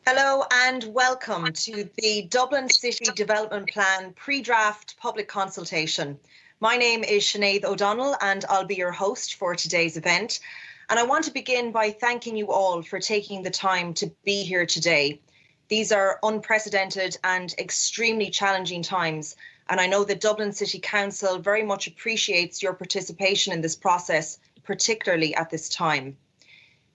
Hello and welcome to the Dublin City Development Plan pre-draft public consultation. My name is Sinead O'Donnell and I'll be your host for today's event. And I want to begin by thanking you all for taking the time to be here today. These are unprecedented and extremely challenging times, and I know that Dublin City Council very much appreciates your participation in this process, particularly at this time.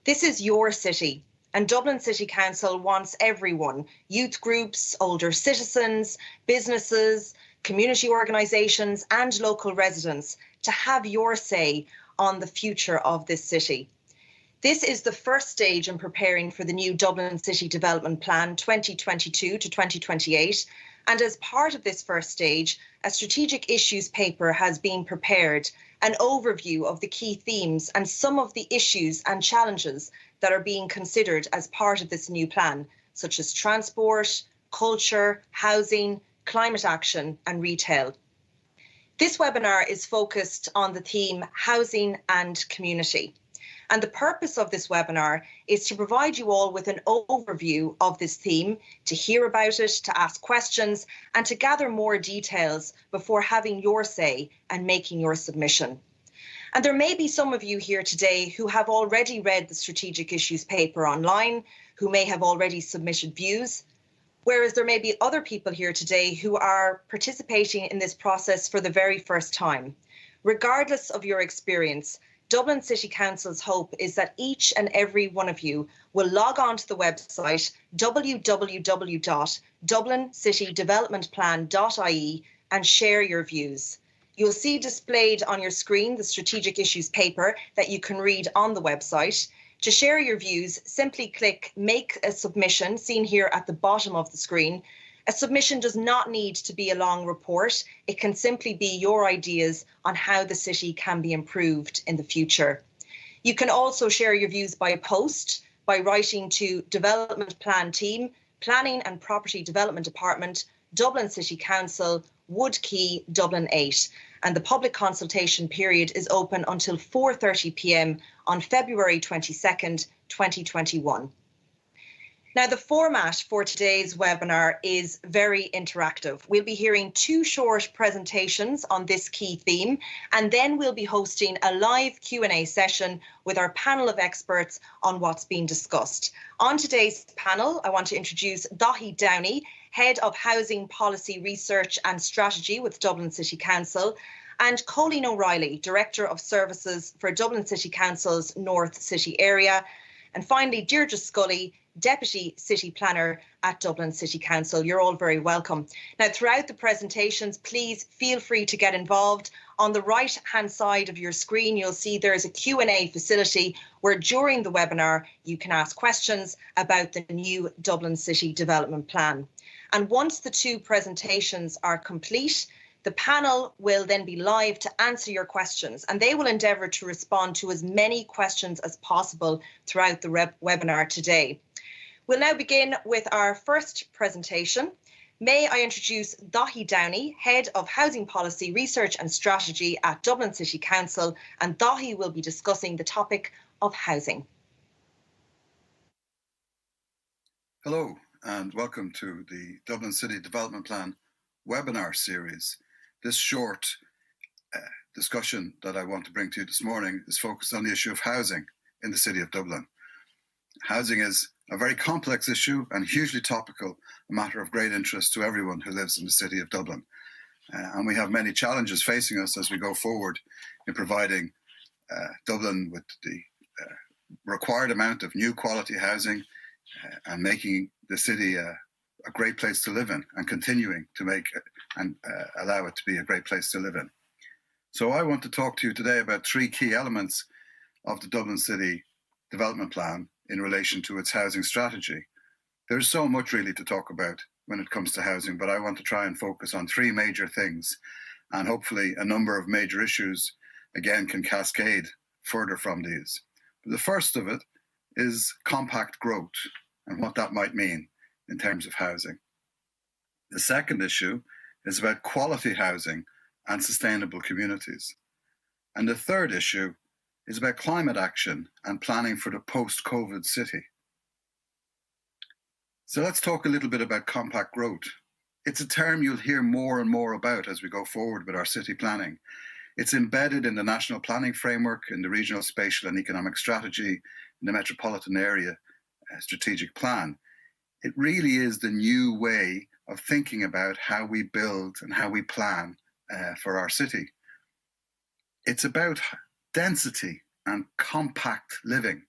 This is your city. And Dublin City Council wants everyone, youth groups, older citizens, businesses, community organisations and local residents to have your say on the future of this city. This is the first stage in preparing for the new Dublin City Development Plan 2022 to 2028. And as part of this first stage, a strategic issues paper has been prepared, an overview of the key themes and some of the issues and challenges that are being considered as part of this new plan, such as transport, culture, housing, climate action and retail. This webinar is focused on the theme housing and community. And the purpose of this webinar is to provide you all with an overview of this theme, to hear about it, to ask questions, and to gather more details before having your say and making your submission. And there may be some of you here today who have already read the strategic issues paper online, who may have already submitted views, whereas there may be other people here today who are participating in this process for the very first time. Regardless of your experience, Dublin City Council's hope is that each and every one of you will log on to the website www.dublincitydevelopmentplan.ie and share your views. You'll see displayed on your screen the strategic issues paper that you can read on the website. To share your views, simply click Make a Submission, seen here at the bottom of the screen. A submission does not need to be a long report. It can simply be your ideas on how the city can be improved in the future. You can also share your views by post by writing to Development Plan Team, Planning and Property Development Department, Dublin City Council, Wood Quay, Dublin 8. And the public consultation period is open until 4:30 p.m. on February 22nd, 2021. Now, the format for today's webinar is very interactive. We'll be hearing two short presentations on this key theme, and then we'll be hosting a live Q&A session with our panel of experts on what's being discussed. On today's panel, I want to introduce Daithí Downey, Head of Housing Policy Research and Strategy with Dublin City Council, and Colleen O'Reilly, Director of Services for Dublin City Council's North City area. And finally, Deirdre Scully, Deputy City Planner at Dublin City Council. You're all very welcome. Now, throughout the presentations, please feel free to get involved. On the right-hand side of your screen, you'll see there's a Q&A facility where during the webinar, you can ask questions about the new Dublin City Development Plan. And once the two presentations are complete, the panel will then be live to answer your questions, and they will endeavour to respond to as many questions as possible throughout the webinar today. We'll now begin with our first presentation. May I introduce Daithí Downey, Head of Housing Policy Research and Strategy at Dublin City Council, and Daithí will be discussing the topic of housing. Hello and welcome to the Dublin City Development Plan webinar series. This short discussion that I want to bring to you this morning is focused on the issue of housing in the City of Dublin. Housing is a very complex issue and hugely topical, a matter of great interest to everyone who lives in the City of Dublin. And we have many challenges facing us as we go forward in providing Dublin with the required amount of new quality housing and making the city a great place to live in and continuing to make and allow it to be a great place to live in. So I want to talk to you today about three key elements of the Dublin City Development Plan in relation to its housing strategy. There's so much really to talk about when it comes to housing, but I want to try and focus on three major things, and hopefully a number of major issues, again, can cascade further from these. But the first of it is compact growth and what that might mean in terms of housing. The second issue is about quality housing and sustainable communities. And the third issue is about climate action and planning for the post-COVID city. So let's talk a little bit about compact growth. It's a term you'll hear more and more about as we go forward with our city planning. It's embedded in the national planning framework, in the regional spatial and economic strategy, in the metropolitan area strategic plan. It really is the new way of thinking about how we build and how we plan for our city. It's about density and compact living.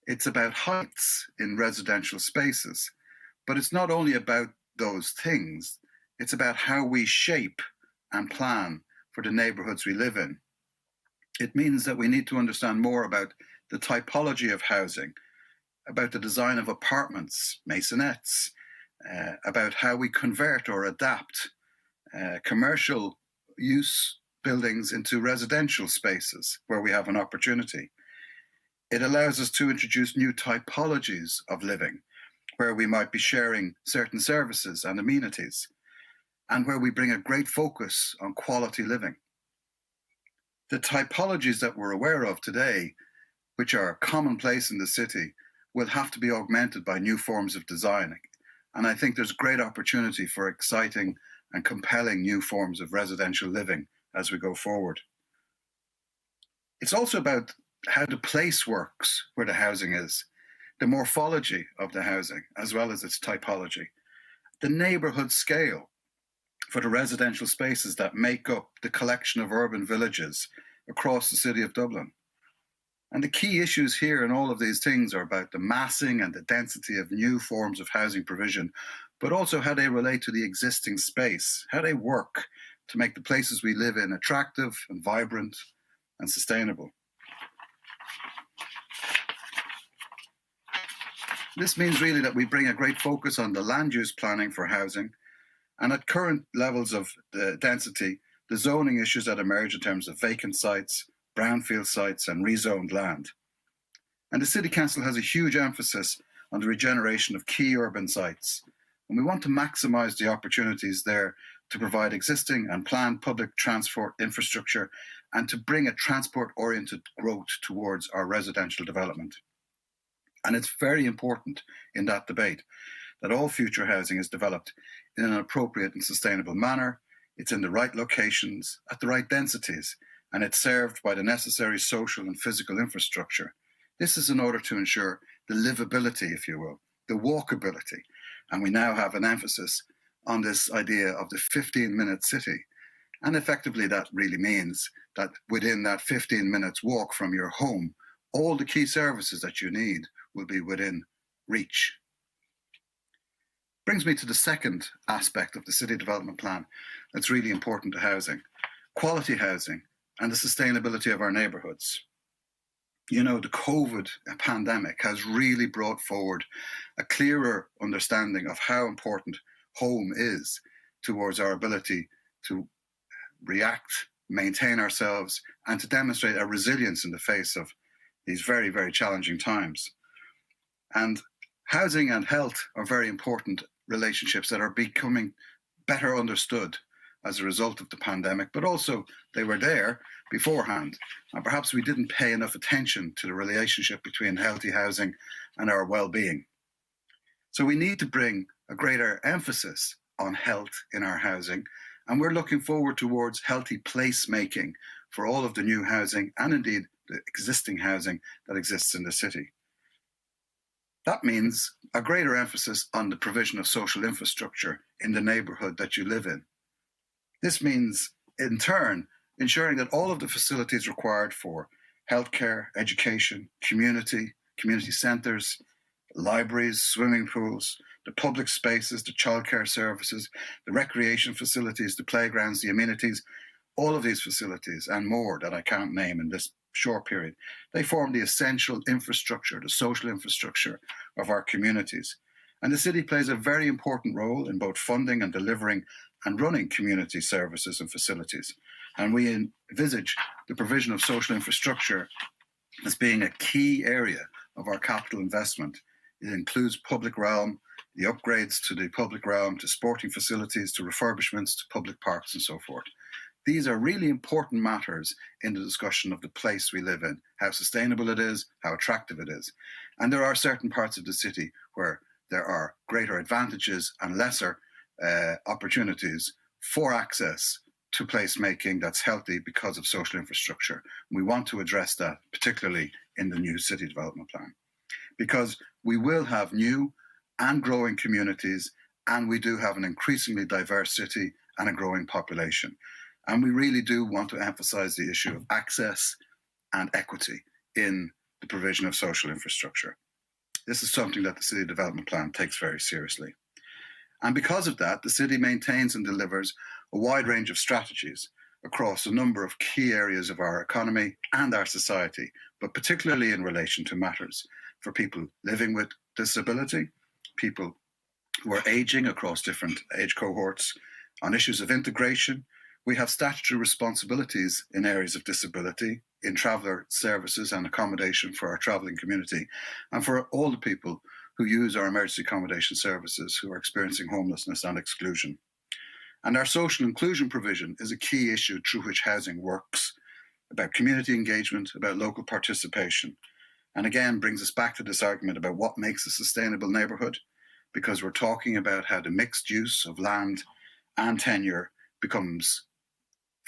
It's about heights in residential spaces. But it's not only about those things, it's about how we shape and plan for the neighborhoods we live in. It means that we need to understand more about the typology of housing, about the design of apartments, maisonettes, about how we convert or adapt commercial use buildings into residential spaces where we have an opportunity. It allows us to introduce new typologies of living, where we might be sharing certain services and amenities, and where we bring a great focus on quality living. The typologies that we're aware of today, which are commonplace in the city, will have to be augmented by new forms of design. And I think there's great opportunity for exciting and compelling new forms of residential living as we go forward. It's also about how the place works where the housing is, the morphology of the housing, as well as its typology, the neighbourhood scale for the residential spaces that make up the collection of urban villages across the city of Dublin. And the key issues here in all of these things are about the massing and the density of new forms of housing provision, but also how they relate to the existing space, how they work to make the places we live in attractive and vibrant and sustainable. This means really that we bring a great focus on the land use planning for housing, and at current levels of the density, the zoning issues that emerge in terms of vacant sites, brownfield sites and rezoned land. And the City Council has a huge emphasis on the regeneration of key urban sites, and we want to maximise the opportunities there to provide existing and planned public transport infrastructure and to bring a transport-oriented growth towards our residential development. And it's very important in that debate that all future housing is developed in an appropriate and sustainable manner, it's in the right locations, at the right densities, and it's served by the necessary social and physical infrastructure. This is in order to ensure the livability, if you will, the walkability. And we now have an emphasis on this idea of the 15-minute city. And effectively, that really means that within that 15 minutes walk from your home, all the key services that you need will be within reach. Brings me to the second aspect of the City Development Plan that's really important to housing, quality housing and the sustainability of our neighbourhoods. You know, the COVID pandemic has really brought forward a clearer understanding of how important home is towards our ability to react, maintain ourselves, and to demonstrate our resilience in the face of these very, very challenging times. And housing and health are very important relationships that are becoming better understood as a result of the pandemic, but also they were there beforehand. And perhaps we didn't pay enough attention to the relationship between healthy housing and our well-being. So we need to bring a greater emphasis on health in our housing, and we're looking forward towards healthy placemaking for all of the new housing and indeed the existing housing that exists in the city. That means a greater emphasis on the provision of social infrastructure in the neighbourhood that you live in. This means, in turn, ensuring that all of the facilities required for healthcare, education, community centres, libraries, swimming pools, the public spaces, the childcare services, the recreation facilities, the playgrounds, the amenities, all of these facilities and more that I can't name in this short period, they form the essential infrastructure, the social infrastructure of our communities. And the city plays a very important role in both funding and delivering and running community services and facilities. And we envisage the provision of social infrastructure as being a key area of our capital investment. It includes public realm, the upgrades to the public realm, to sporting facilities, to refurbishments, to public parks and so forth. These are really important matters in the discussion of the place we live in, how sustainable it is, how attractive it is. And there are certain parts of the city where there are greater advantages and lesser opportunities for access to placemaking that's healthy because of social infrastructure. We want to address that, particularly in the new city development plan, because we will have new and growing communities, and we do have an increasingly diverse city and a growing population. And we really do want to emphasize the issue of access and equity in the provision of social infrastructure. This is something that the City Development Plan takes very seriously. And because of that, the city maintains and delivers a wide range of strategies across a number of key areas of our economy and our society, but particularly in relation to matters for people living with disability, people who are aging across different age cohorts. On issues of integration, we have statutory responsibilities in areas of disability, in traveller services and accommodation for our travelling community, and for all the people who use our emergency accommodation services who are experiencing homelessness and exclusion. And our social inclusion provision is a key issue through which housing works, about community engagement, about local participation. And again, brings us back to this argument about what makes a sustainable neighbourhood, because we're talking about how the mixed use of land and tenure becomes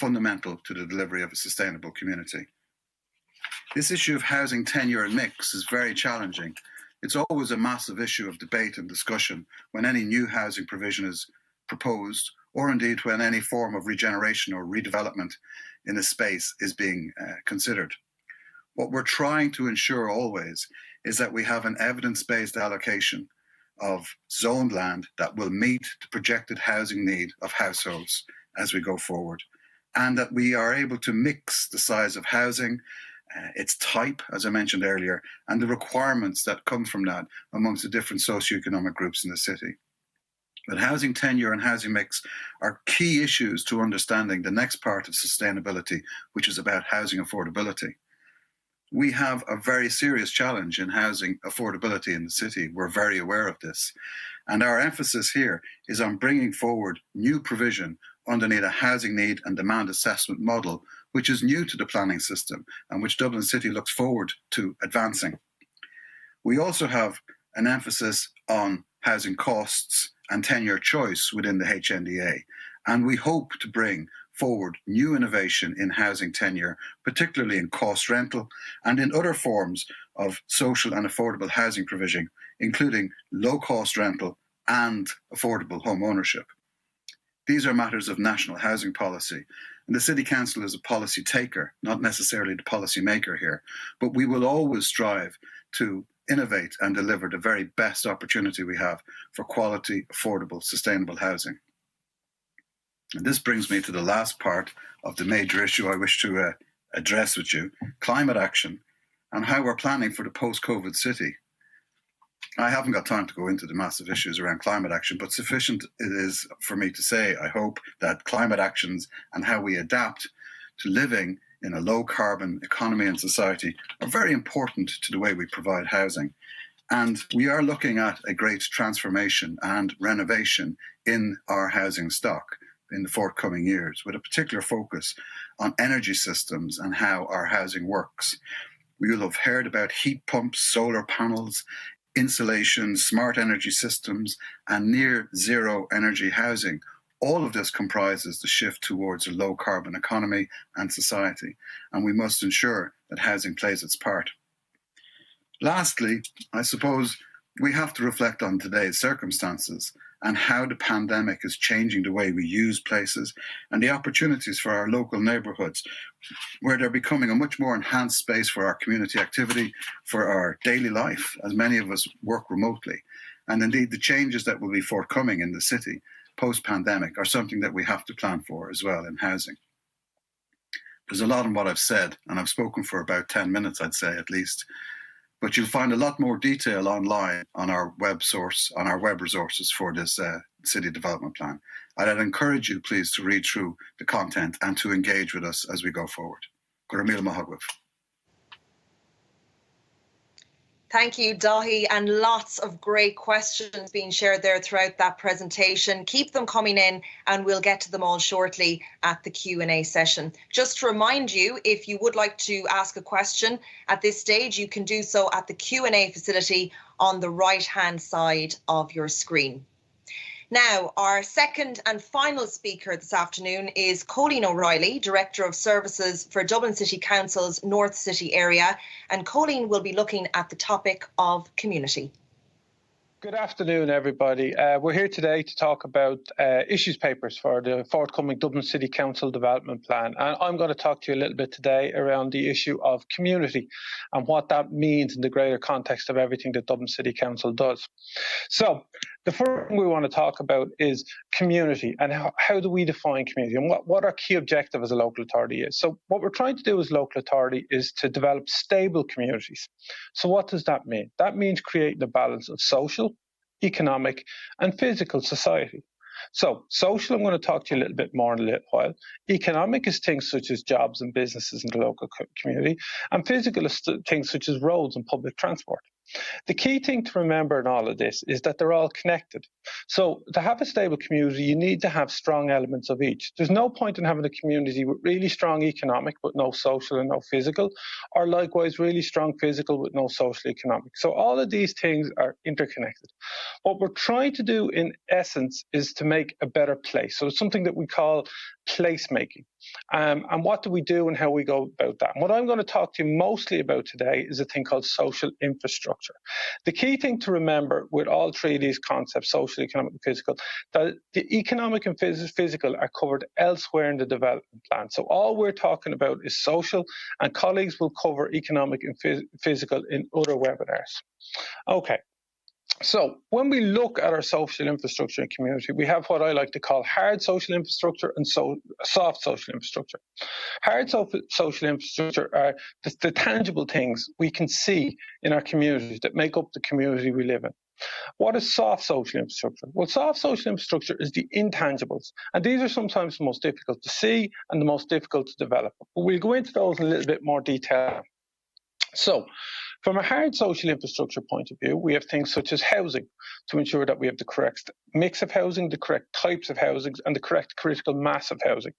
fundamental to the delivery of a sustainable community. This issue of housing tenure and mix is very challenging. It's always a massive issue of debate and discussion when any new housing provision is proposed, or indeed when any form of regeneration or redevelopment in a space is being considered. What we're trying to ensure always is that we have an evidence-based allocation of zoned land that will meet the projected housing need of households as we go forward, and that we are able to mix the size of housing, its type, as I mentioned earlier, and the requirements that come from that amongst the different socioeconomic groups in the city. But housing tenure and housing mix are key issues to understanding the next part of sustainability, which is about housing affordability. We have a very serious challenge in housing affordability in the city. We're very aware of this. And our emphasis here is on bringing forward new provision underneath a housing need and demand assessment model, which is new to the planning system and which Dublin City looks forward to advancing. We also have an emphasis on housing costs and tenure choice within the HNDA, and we hope to bring forward new innovation in housing tenure, particularly in cost rental and in other forms of social and affordable housing provision, including low-cost rental and affordable home ownership. These are matters of national housing policy, and the City Council is a policy taker, not necessarily the policy maker here, but we will always strive to innovate and deliver the very best opportunity we have for quality, affordable, sustainable housing. And this brings me to the last part of the major issue I wish to address with you, climate action, and how we're planning for the post-COVID city. I haven't got time to go into the massive issues around climate action, but sufficient it is for me to say, I hope, that climate actions and how we adapt to living in a low-carbon economy and society are very important to the way we provide housing. And we are looking at a great transformation and renovation in our housing stock in the forthcoming years, with a particular focus on energy systems and how our housing works. We will have heard about heat pumps, solar panels, insulation, smart energy systems, and near zero energy housing. All of this comprises the shift towards a low carbon economy and society, and we must ensure that housing plays its part. Lastly, I suppose we have to reflect on today's circumstances and how the pandemic is changing the way we use places and the opportunities for our local neighbourhoods, where they're becoming a much more enhanced space for our community activity, for our daily life, as many of us work remotely. And indeed, the changes that will be forthcoming in the city post-pandemic are something that we have to plan for as well in housing. There's a lot in what I've said, and I've spoken for about 10 minutes, I'd say at least. But you'll find a lot more detail online on our web resources for this city development plan. And I'd encourage you, please, to read through the content and to engage with us as we go forward. Go raibh míle maith agam. Thank you, Dahi, and lots of great questions being shared there throughout that presentation. Keep them coming in and we'll get to them all shortly at the Q&A session. Just to remind you, if you would like to ask a question at this stage, you can do so at the Q&A facility on the right-hand side of your screen. Now, our second and final speaker this afternoon is Colleen O'Reilly, Director of Services for Dublin City Council's North City area, and Colleen will be looking at the topic of community. Good afternoon, everybody. We're here today to talk about issues papers for the forthcoming Dublin City Council Development Plan. And I'm going to talk to you a little bit today around the issue of community and what that means in the greater context of everything that Dublin City Council does. So the first thing we want to talk about is community and how do we define community and what our key objective as a local authority is. So what we're trying to do as local authority is to develop stable communities. So what does that mean? That means creating a balance of social, economic and physical society. So social, I'm going to talk to you a little bit more in a little while. Economic is things such as jobs and businesses in the local community, and physical is things such as roads and public transport. The key thing to remember in all of this is that they're all connected. So to have a stable community, you need to have strong elements of each. There's no point in having a community with really strong economic but no social and no physical, or likewise really strong physical with no social economic. So all of these things are interconnected. What we're trying to do in essence is to make a better place. So it's something that we call placemaking. And what do we do and how we go about that? And what I'm going to talk to you mostly about today is a thing called social infrastructure. The key thing to remember with all three of these concepts, social, economic and physical, that the economic and physical are covered elsewhere in the development plan. So all we're talking about is social, and colleagues will cover economic and physical in other webinars. Okay. So when we look at our social infrastructure and community, we have what I like to call hard social infrastructure and soft social infrastructure. Hard social infrastructure are the tangible things we can see in our communities that make up the community we live in. What is soft social infrastructure? Well, soft social infrastructure is the intangibles, and these are sometimes the most difficult to see and the most difficult to develop. But we'll go into those in a little bit more detail. So, from a hard social infrastructure point of view, we have things such as housing to ensure that we have the correct mix of housing, the correct types of housing, and the correct critical mass of housing.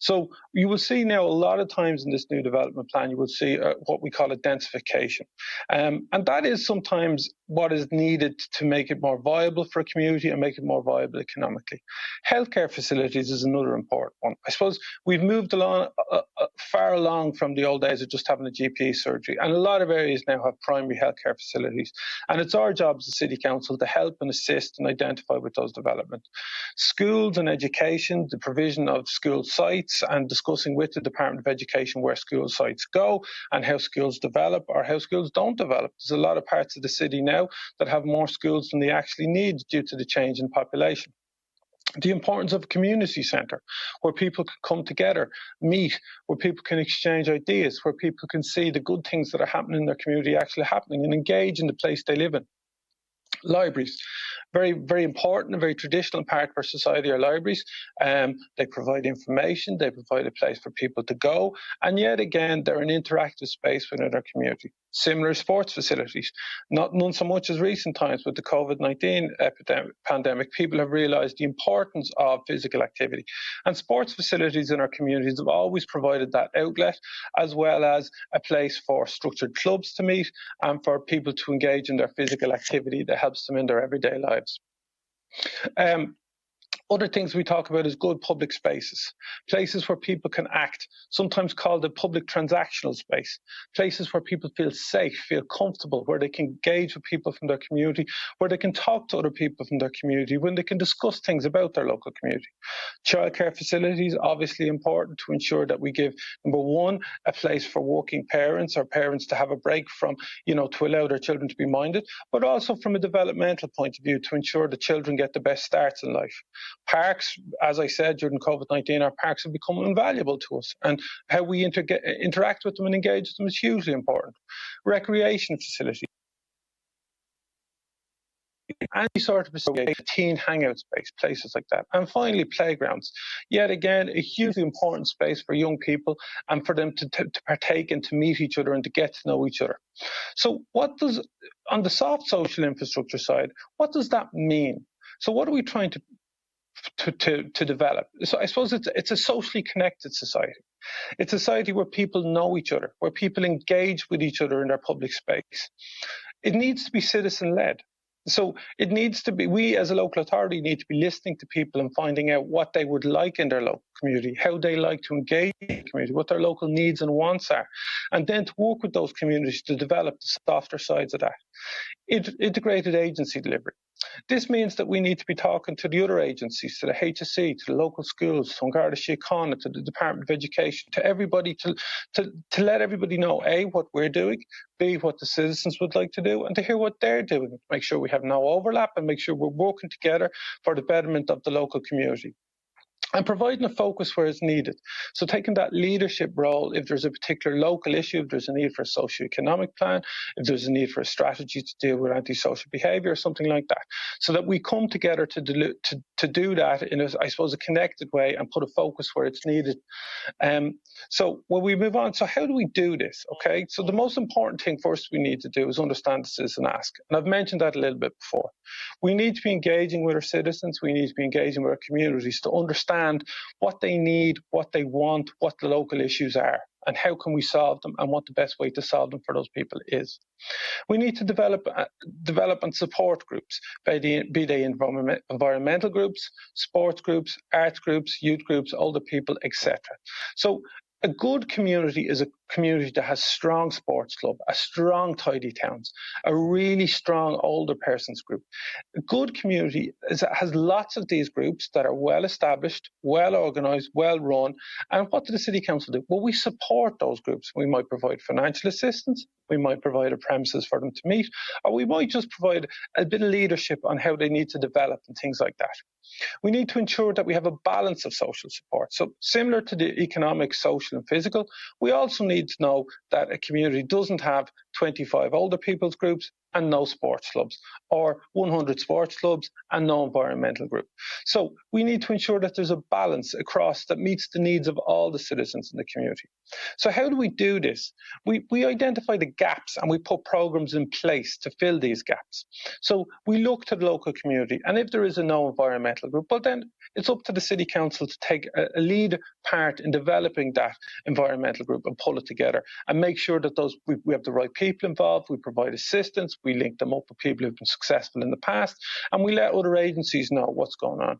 So you will see now a lot of times in this new development plan, you will see what we call a densification. And that is sometimes what is needed to make it more viable for a community and make it more viable economically. Healthcare facilities is another important one. I suppose we've moved along far along from the old days of just having a GP surgery, and a lot of areas now have primary healthcare facilities, and it's our job as a City Council to help and assist and identify with those developments. Schools and education, the provision of school sites and discussing with the Department of Education where school sites go and how schools develop or how schools don't develop. There's a lot of parts of the city now that have more schools than they actually need due to the change in population. The importance of a community centre where people can come together, meet, where people can exchange ideas, where people can see the good things that are happening in their community actually happening and engage in the place they live in. Libraries, very, very important and very traditional part of our society are libraries. They provide information, they provide a place for people to go, and yet again, they're an interactive space within our community. Similar sports facilities, none so much as recent times with the COVID-19 pandemic, people have realised the importance of physical activity. And sports facilities in our communities have always provided that outlet, as well as a place for structured clubs to meet and for people to engage in their physical activity that helps them in their everyday lives. Other things we talk about is good public spaces, places where people can act, sometimes called a public transactional space, places where people feel safe, feel comfortable, where they can engage with people from their community, where they can talk to other people from their community, when they can discuss things about their local community. Childcare facilities, obviously important to ensure that we give, number one, a place for working parents or parents to have a break from, to allow their children to be minded, but also from a developmental point of view to ensure the children get the best starts in life. Parks, as I said, during COVID-19, our parks have become invaluable to us, and how we interact with them and engage with them is hugely important. Recreation facilities. any sort of a teen hangout space, places like that. And finally, playgrounds. Yet again, a hugely important space for young people and for them to partake and to meet each other and to get to know each other. So what does, on the soft social infrastructure side, what does that mean? So what are we trying to develop? So I suppose it's a socially connected society. It's a society where people know each other, where people engage with each other in their public space. It needs to be citizen-led. So it needs to be, we as a local authority need to be listening to people and finding out what they would like in their local community, how they like to engage in the community, what their local needs and wants are, and then to work with those communities to develop the softer sides of that. Integrated agency delivery. This means that we need to be talking to the other agencies, to the HSE, to the local schools, to Garda Síochána, to the Department of Education, to everybody, to let everybody know, A, what we're doing, B, what the citizens would like to do, and to hear what they're doing, to make sure we have no overlap and make sure we're working together for the betterment of the local community. And providing a focus where it's needed. So taking that leadership role, if there's a particular local issue, if there's a need for a socio-economic plan, if there's a need for a strategy to deal with antisocial behaviour or something like that, so that we come together to do that in, I suppose, a connected way and put a focus where it's needed. So when we move on, so how do we do this? Okay, so the most important thing first we need to do is understand the citizen ask. And I've mentioned that a little bit before. We need to be engaging with our citizens, we need to be engaging with our communities to understand what they need, what they want, what the local issues are, and how can we solve them, and what the best way to solve them for those people is. We need to develop and support groups, be they environmental groups, sports groups, arts groups, youth groups, older people, etc. So a good community is a community that has strong sports club, a strong tidy towns, a really strong older persons group. A good community has lots of these groups that are well established, well organised, well run. And what do the City Council do? Well, we support those groups. We might provide financial assistance, we might provide a premises for them to meet, or we might just provide a bit of leadership on how they need to develop and things like that. We need to ensure that we have a balance of social support. So similar to the economic, social and physical, we also need to know that a community doesn't have 25 older people's groups and no sports clubs, or 100 sports clubs and no environmental group. So we need to ensure that there's a balance across that meets the needs of all the citizens in the community. So how do we do this? We identify the gaps and we put programs in place to fill these gaps. So we look to the local community, and if there is a no environmental group, well then it's up to the City Council to take a lead part in developing that environmental group and pull it together and make sure that we have the right people involved, we provide assistance, we link them up with people who've been successful in the past, and we let other agencies know what's going on.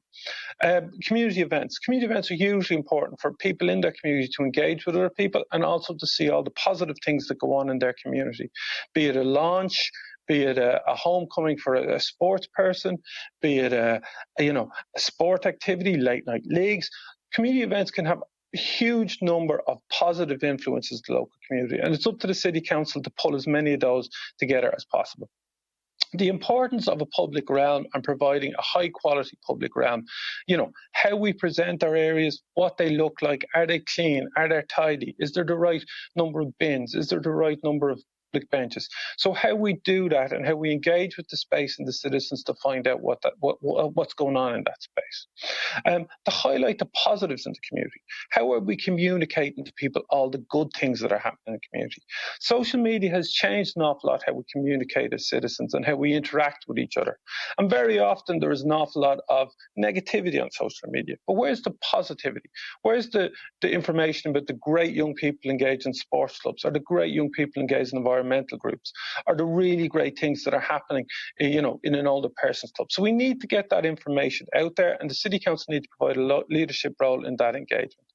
Community events. Community events are hugely important for people in their community to engage with other people and also to see all the positive things that go on in their community, be it a launch, be it a homecoming for a sports person, be it a sport activity, late night leagues. Community events can have a huge number of positive influences to the local community, and it's up to the City Council to pull as many of those together as possible. The importance of a public realm and providing a high quality public realm, how we present our areas, what they look like, are they clean, are they tidy, is there the right number of bins, is there the right number of public benches. So how we do that and how we engage with the space and the citizens to find out what's going on in that space. To highlight the positives in the community. How are we communicating to people all the good things that are happening in the community? Social media has changed an awful lot how we communicate as citizens and how we interact with each other. And very often there is an awful lot of negativity on social media. But where's the positivity? Where's the information about the great young people engaged in sports clubs, or the great young people engaged in environmental groups, or the really great things that are happening, in an older person's club? So we need to get that information out there, and the City Council needs to provide a leadership role in that engagement.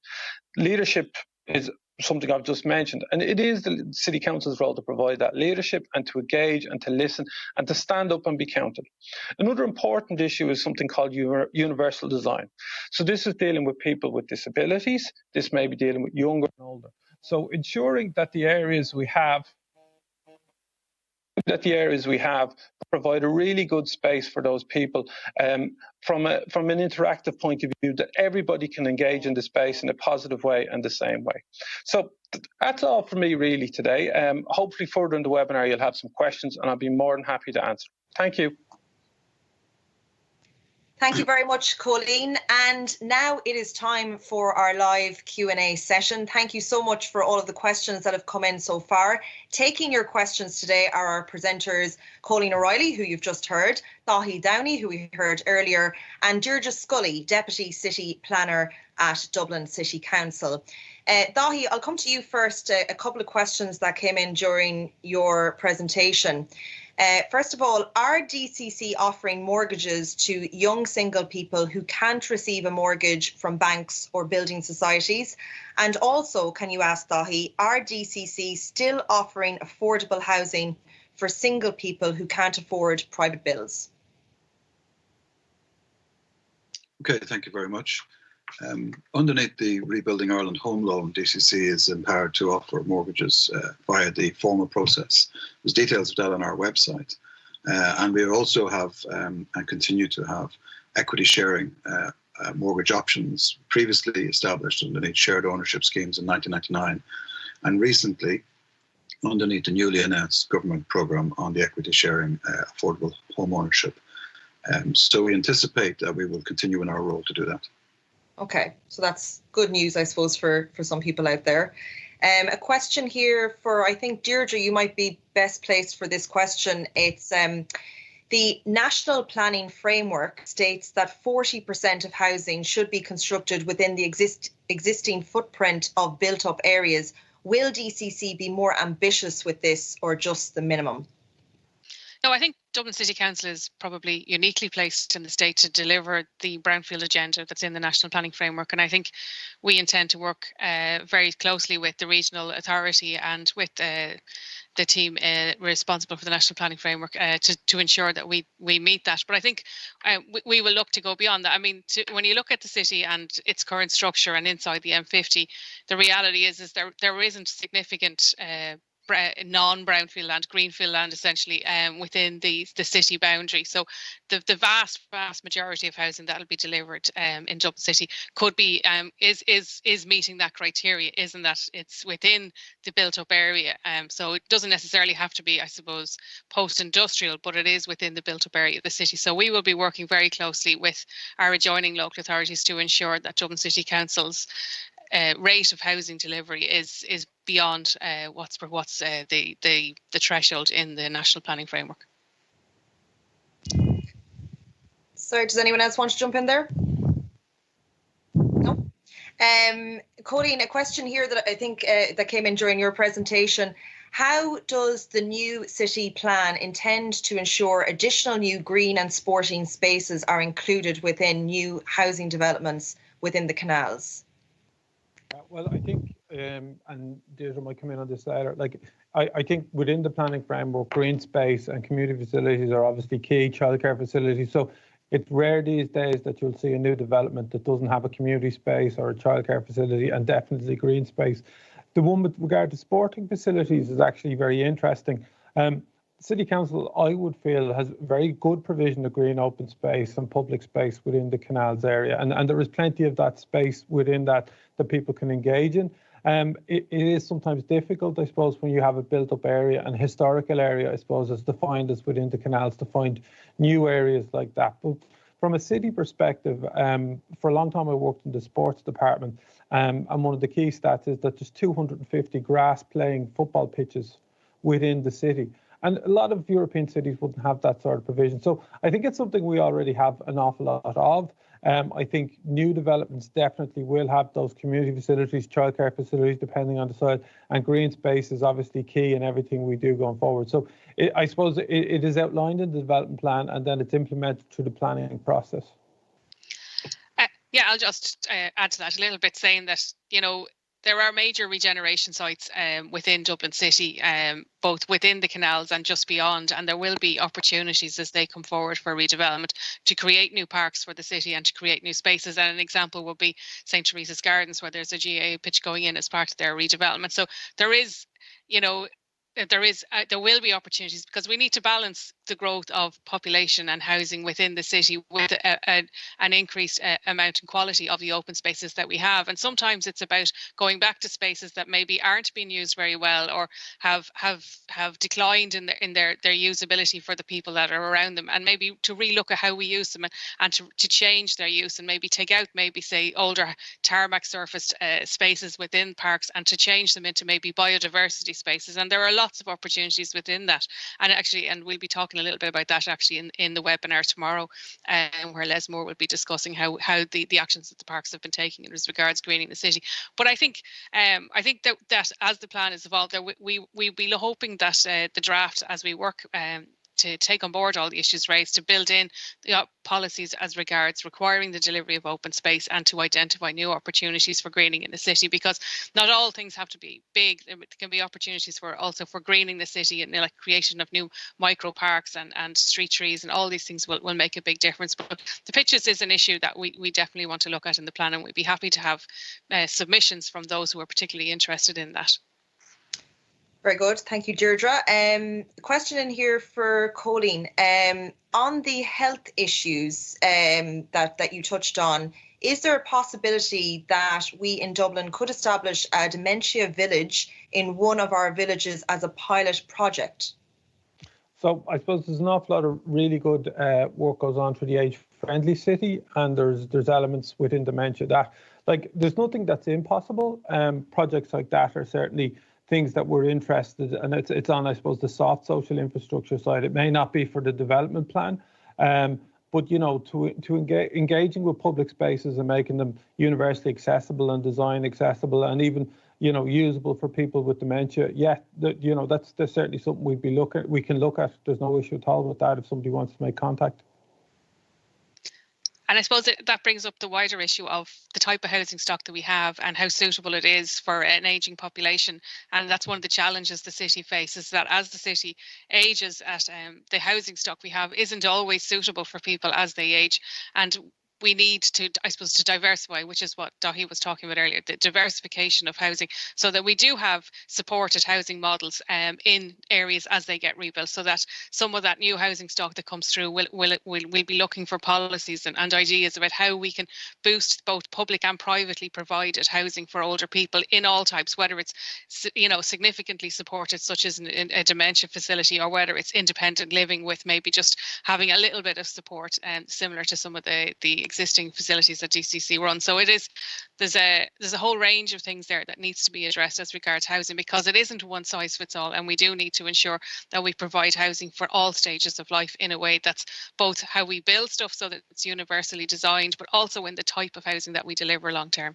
Leadership is something I've just mentioned, and it is the City Council's role to provide that leadership and to engage and to listen and to stand up and be counted. Another important issue is something called universal design. So this is dealing with people with disabilities. This may be dealing with younger and older. So ensuring that the areas we have provide a really good space for those people from an interactive point of view, that everybody can engage in the space in a positive way and the same way. So that's all from me really today. Hopefully further in the webinar you'll have some questions and I'll be more than happy to answer. Thank you. Thank you very much, Colleen. And now it is time for our live Q&A session. Thank you so much for all of the questions that have come in so far. Taking your questions today are our presenters, Colleen O'Reilly, who you've just heard, Dahi Downey, who we heard earlier, and Georgia Scully, Deputy City Planner at Dublin City Council. Dahi, I'll come to you first. A couple of questions that came in during your presentation. First of all, are DCC offering mortgages to young single people who can't receive a mortgage from banks or building societies? And also, can you ask Dahi, are DCC still offering affordable housing for single people who can't afford private bills? Okay, thank you very much. Underneath the Rebuilding Ireland Home Loan, DCC is empowered to offer mortgages via the formal process. There's details of that on our website. And we also have and continue to have equity sharing mortgage options previously established underneath shared ownership schemes in 1999 and recently underneath the newly announced government programme on the equity sharing affordable home ownership. So we anticipate that we will continue in our role to do that. Okay, so that's good news, I suppose, for some people out there. A question here for, I think, Deirdre, you might be best placed for this question. It's the National Planning Framework states that 40% of housing should be constructed within the existing footprint of built-up areas. Will DCC be more ambitious with this or just the minimum? No, I think Dublin City Council is probably uniquely placed in the state to deliver the brownfield agenda that's in the National Planning Framework. And I think we intend to work very closely with the regional authority and with the team responsible for the National Planning Framework to ensure that we meet that. But I think we will look to go beyond that. I mean, when you look at the city and its current structure and inside the M50, the reality is there isn't significant non-brownfield land, greenfield land, essentially, within the city boundary. So the vast majority of housing that will be delivered in Dublin City could be is meeting that criteria, isn't that it's within the built-up area. So it doesn't necessarily have to be, I suppose, post-industrial, but it is within the built-up area of the city. So we will be working very closely with our adjoining local authorities to ensure that Dublin City Council's rate of housing delivery is beyond what's the threshold in the National Planning Framework. Sorry, does anyone else want to jump in there? No. Colleen, a question here that I think that came in during your presentation. How does the new city plan intend to ensure additional new green and sporting spaces are included within new housing developments within the canals? Well, I think, and Deirdre might come in on this later, like I think within the planning framework, green space and community facilities are obviously key, childcare facilities. So it's rare these days that you'll see a new development that doesn't have a community space or a childcare facility, and definitely green space. The one with regard to sporting facilities is actually very interesting. City Council, I would feel, has very good provision of green open space and public space within the canals area. And there is plenty of that space within that people can engage in. It is sometimes difficult, I suppose, when you have a built-up area and historical area, I suppose, as defined as within the canals, to find new areas like that. But from a city perspective, for a long time I worked in the sports department, and one of the key stats is that there's 250 grass-playing football pitches within the city. And a lot of European cities wouldn't have that sort of provision. So I think it's something we already have an awful lot of. I think new developments definitely will have those community facilities, childcare facilities, depending on the site, and green space is obviously key in everything we do going forward. So I suppose it is outlined in the development plan and then it's implemented through the planning process. Yeah, I'll just add to that a little bit, saying that, you know, there are major regeneration sites within Dublin City, both within the canals and just beyond, and there will be opportunities as they come forward for redevelopment to create new parks for the city and to create new spaces. And an example would be St. Teresa's Gardens, where there's a GAA pitch going in as part of their redevelopment. So there is, you know, there will be opportunities, because we need to balance the growth of population and housing within the city with an increased amount and quality of the open spaces that we have. And sometimes it's about going back to spaces that maybe aren't being used very well, or have declined in their usability for the people that are around them, and maybe to relook at how we use them, and to change their use, and maybe take out maybe say older tarmac surfaced spaces within parks, and to change them into maybe biodiversity spaces. And there are lots of opportunities within that, and we'll be talking a little bit about that actually in the webinar tomorrow, where Les Moore will be discussing how the actions that the parks have been taking in regards greening the city. But I think that as the plan is evolved, we'll be hoping that the draft, as we work to take on board all the issues raised, to build in the policies as regards requiring the delivery of open space, and to identify new opportunities for greening in the city, because not all things have to be big. There can be opportunities for greening the city, and like creation of new micro parks and street trees, and all these things will make a big difference. But the pitches is an issue that we definitely want to look at in the plan, and we'd be happy to have submissions from those who are particularly interested in that. Very good. Thank you, Deirdre. Question in here for Colleen. On the health issues that you touched on, is there a possibility that we in Dublin could establish a dementia village in one of our villages as a pilot project? So I suppose there's an awful lot of really good work goes on for the age-friendly city, and there's elements within dementia that, like, there's nothing that's impossible. Projects like that are certainly things that we're interested in, and it's on, I suppose, the soft social infrastructure side. It may not be for the development plan, but to engaging with public spaces and making them universally accessible and design accessible, and even usable for people with dementia. Yeah, that's certainly something we can look at. There's no issue at all with that if somebody wants to make contact. And I suppose that brings up the wider issue of the type of housing stock that we have and how suitable it is for an ageing population. And that's one of the challenges the city faces, that as the city ages, the housing stock we have isn't always suitable for people as they age. And we need to, I suppose, to diversify, which is what Dahi was talking about earlier, the diversification of housing, so that we do have supported housing models in areas as they get rebuilt, so that some of that new housing stock that comes through will be looking for policies and ideas about how we can boost both public and privately provided housing for older people in all types, whether it's significantly supported, such as a dementia facility, or whether it's independent living with maybe just having a little bit of support, similar to some of the existing facilities that DCC run. So there's a whole range of things there that needs to be addressed as regards housing, because it isn't one size fits all, and we do need to ensure that we provide housing for all stages of life in a way that's both how we build stuff so that it's universally designed, but also in the type of housing that we deliver long term.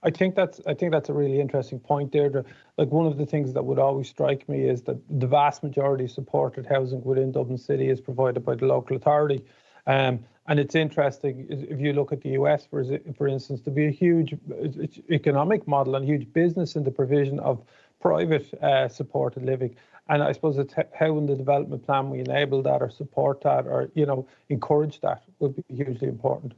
I think that's a really interesting point, Deirdre. Like, one of the things that would always strike me is that the vast majority of supported housing within Dublin City is provided by the local authority. And it's interesting, if you look at the US, for instance, to be a huge economic model and huge business in the provision of private supported living. And I suppose it's how in the development plan we enable that or support that or, encourage that would be hugely important.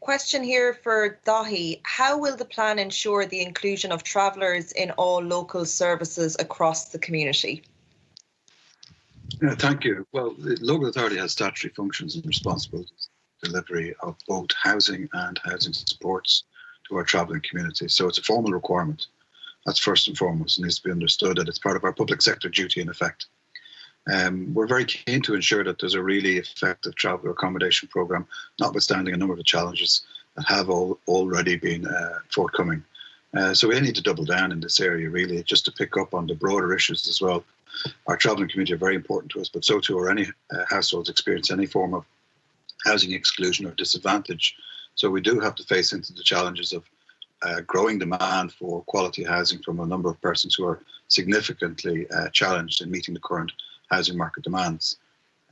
Question here for Dahi. How will the plan ensure the inclusion of travellers in all local services across the community? Thank you. Well, the local authority has statutory functions and responsibilities, delivery of both housing and housing supports to our travelling community. So it's a formal requirement. That's first and foremost. It needs to be understood that it's part of our public sector duty in effect. We're very keen to ensure that there's a really effective traveller accommodation programme, notwithstanding a number of the challenges that have already been forthcoming. So we need to double down in this area, really, just to pick up on the broader issues as well. Our travelling community are very important to us, but so too are any households experience any form of housing exclusion or disadvantage. So we do have to face into the challenges of growing demand for quality housing from a number of persons who are significantly challenged in meeting the current housing market demands.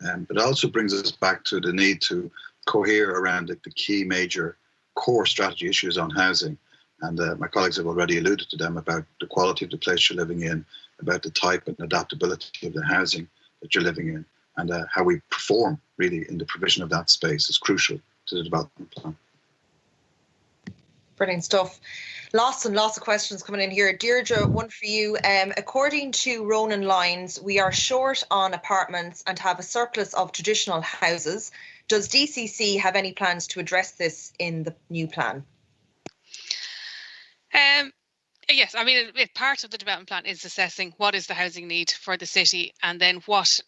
But it also brings us back to the need to cohere around the key major core strategy issues on housing. And my colleagues have already alluded to them about the quality of the place you're living in, about the type and adaptability of the housing that you're living in, and how we perform really in the provision of that space is crucial to the development plan. Brilliant stuff. Lots and lots of questions coming in here. Deirdre, one for you. According to Ronan Lines, we are short on apartments and have a surplus of traditional houses. Does DCC have any plans to address this in the new plan? Yes, I mean, part of the development plan is assessing what is the housing need for the city, and then what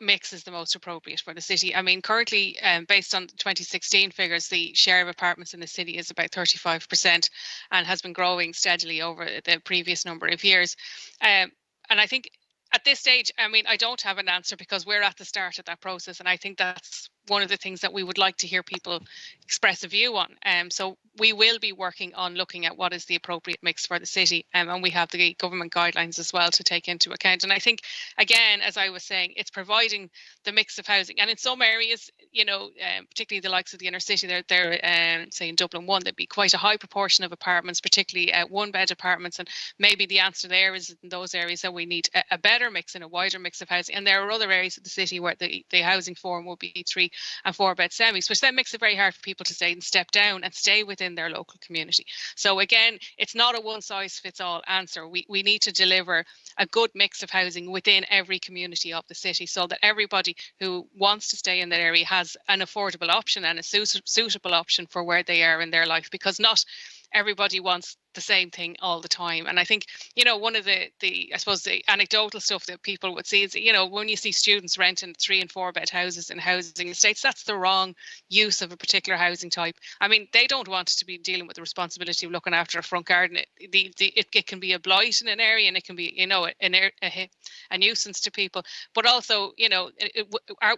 mix is the most appropriate for the city. I mean, currently, based on 2016 figures, the share of apartments in the city is about 35% and has been growing steadily over the previous number of years. And I think at this stage, I mean, I don't have an answer because we're at the start of that process, and I think that's one of the things that we would like to hear people express a view on. So we will be working on looking at what is the appropriate mix for the city, and we have the government guidelines as well to take into account. And I think, again, as I was saying, it's providing the mix of housing. And in some areas, you know, particularly the likes of the inner city, they're say in Dublin 1, there'd be quite a high proportion of apartments, particularly one-bed apartments. And maybe the answer there is in those areas that we need a better mix and a wider mix of housing. And there are other areas of the city where the housing form will be 3 and 4-bed semis, which then makes it very hard for people to stay and step down and stay within their local community. So again, it's not a one-size-fits-all answer. We need to deliver a good mix of housing within every community of the city so that everybody who wants to stay in that area has an affordable option and a suitable option for where they are in their life, because not everybody wants the same thing all the time. And I think, you know, one of the I suppose the anecdotal stuff that people would see is, you know, when you see students renting 3 and 4 bed houses in housing estates, that's the wrong use of a particular housing type. I mean, they don't want to be dealing with the responsibility of looking after a front garden. It can be a blight in an area, and it can be, you know, a nuisance to people. But also, you know,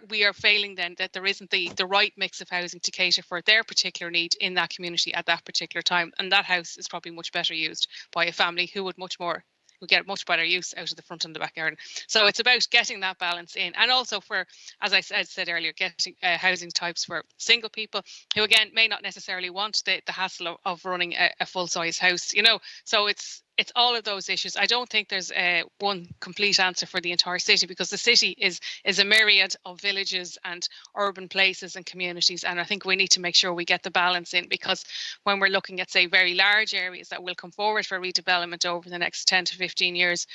we are failing then that there isn't the right mix of housing to cater for their particular need in that community at that particular time. And that house is probably much better used by a family who would get much better use out of the front and the back garden. So it's about getting that balance in, and also for, as I said earlier, getting housing types for single people who again may not necessarily want the hassle of running a full-size house, you know. So it's all of those issues. I don't think there's one complete answer for the entire city, because the city is a myriad of villages and urban places and communities, and I think we need to make sure we get the balance in, because when we're looking at, say, very large areas that will come forward for redevelopment over the next 10 to 15 years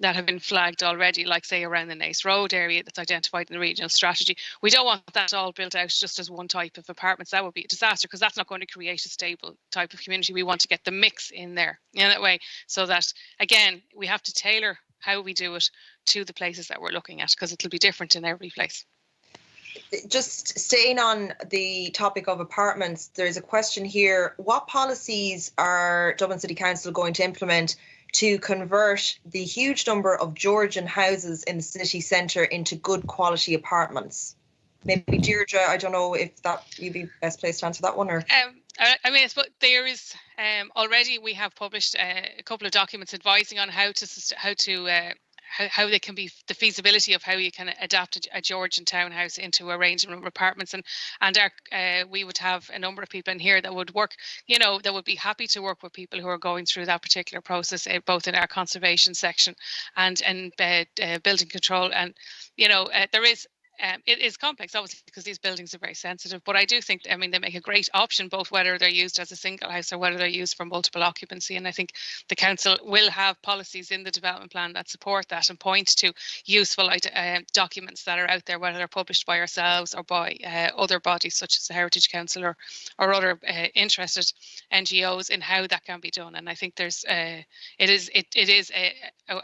that have been flagged already, like say around the Nace Road area that's identified in the regional strategy, we don't want that all built out just as one type of apartments. That would be a disaster, because that's not going to create a stable type of community. We want to get the mix in there in that way, so that again we have to tailor how we do it to the places that we're looking at, because it'll be different in every place. Just staying on the topic of apartments, there's a question here: what policies are Dublin City Council going to implement to convert the huge number of Georgian houses in the city centre into good quality apartments? Maybe Deirdre, I don't know if that you'd be best placed to answer that one, or. I mean, there is already, we have published a couple of documents advising on how they can be, the feasibility of how you can adapt a Georgian townhouse into arrangement of apartments, and we would have a number of people in here that would work, you know, that would be happy to work with people who are going through that particular process, both in our conservation section and building control. And you know, there is. It is complex, obviously, because these buildings are very sensitive, but I do think, I mean, they make a great option, both whether they're used as a single house or whether they're used for multiple occupancy. And I think the council will have policies in the development plan that support that and point to useful documents that are out there, whether they're published by ourselves or by other bodies such as the Heritage Council or other interested NGOs in how that can be done. And I think there's it is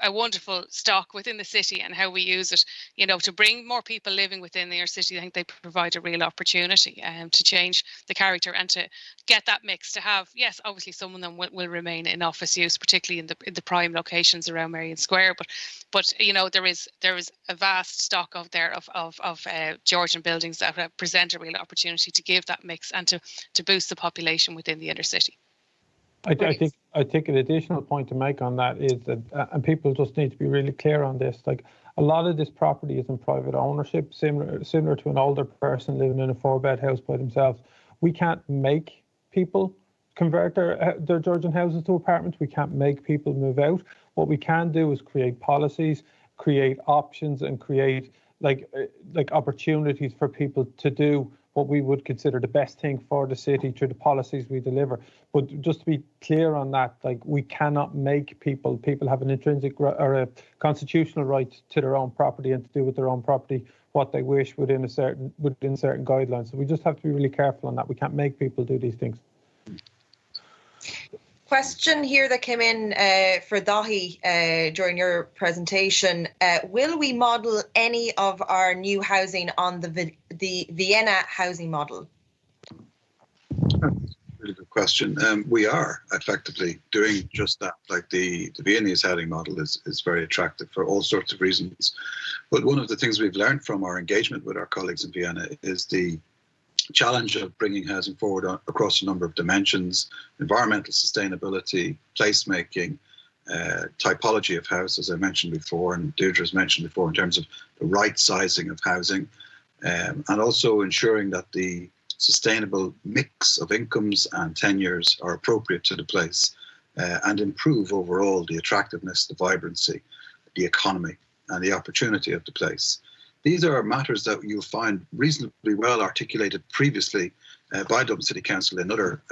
a wonderful stock within the city, and how we use it, you know, to bring more people living within the inner city. I think they provide a real opportunity to change the character and to get that mix, to have, yes, obviously some of them will remain in office use, particularly in the prime locations around Marion Square, but you know, there is a vast stock out there of Georgian buildings that present a real opportunity to give that mix and to boost the population within the inner city. I think an additional point to make on that is that, and people just need to be really clear on this, like a lot of this property is in private ownership, similar to an older person living in a 4-bed house by themselves. We can't make people convert their Georgian houses to apartments. We can't make people move out. What we can do is create policies, create options, and create like opportunities for people to do what we would consider the best thing for the city through the policies we deliver. But just to be clear on that, like, we cannot make people have an intrinsic or a constitutional right to their own property and to do with their own property what they wish within certain guidelines. So we just have to be really careful on that. We can't make people do these things. Question here that came in for Dahi during your presentation. Will we model any of our new housing on the Vienna housing model? Really good question. We are effectively doing just that. Like the Viennese housing model is very attractive for all sorts of reasons. But one of the things we've learned from our engagement with our colleagues in Vienna is the challenge of bringing housing forward across a number of dimensions: environmental sustainability, placemaking, typology of house, as I mentioned before, and Deirdre's mentioned before, in terms of the right sizing of housing, and also ensuring that the sustainable mix of incomes and tenures are appropriate to the place, and improve overall the attractiveness, the vibrancy, the economy, and the opportunity of the place. These are matters that you'll find reasonably well articulated previously by Dublin City Council in other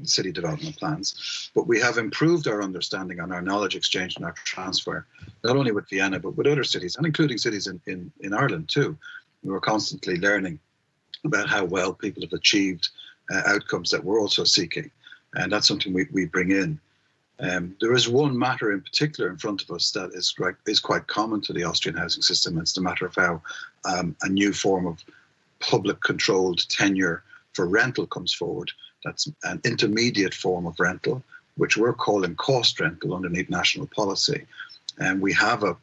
city development plans. But we have improved our understanding and our knowledge exchange and our transfer, not only with Vienna, but with other cities, and including cities in Ireland too. We're constantly learning about how well people have achieved outcomes that we're also seeking. And that's something we bring in. There is one matter in particular in front of us that is quite common to the Austrian housing system. It's the matter of how a new form of public controlled tenure for rental comes forward. That's an intermediate form of rental, which we're calling cost rental underneath national policy. And we have a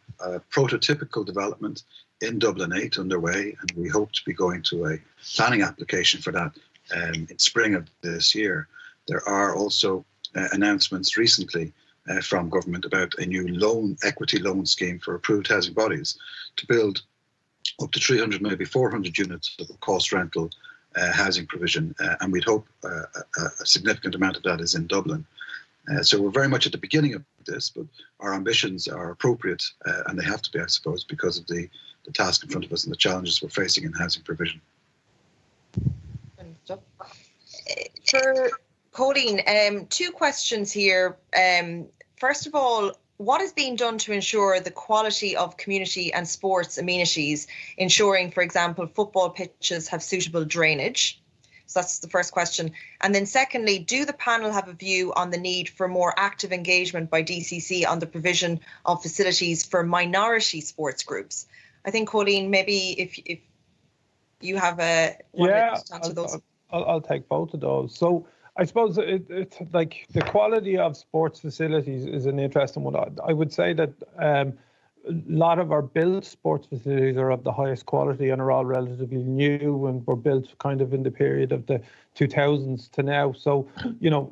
prototypical development in Dublin 8 underway, and we hope to be going to a planning application for that in spring of this year. There are also announcements recently from government about a new equity loan scheme for approved housing bodies to build up to 300, maybe 400 units of cost rental housing provision, and we'd hope a significant amount of that is in Dublin. So we're very much at the beginning of this, but our ambitions are appropriate, and they have to be, I suppose, because of the task in front of us and the challenges we're facing in housing provision. For Colleen, two questions here. First of all, what is being done to ensure the quality of community and sports amenities, ensuring, for example, football pitches have suitable drainage? So that's the first question. And then secondly, do the panel have a view on the need for more active engagement by DCC on the provision of facilities for minority sports groups? I think, Colleen, maybe if you have to answer those. I'll take both of those. So I suppose it's like the quality of sports facilities is an interesting one. I would say that a lot of our built sports facilities are of the highest quality and are all relatively new and were built kind of in the period of the 2000s to now. So,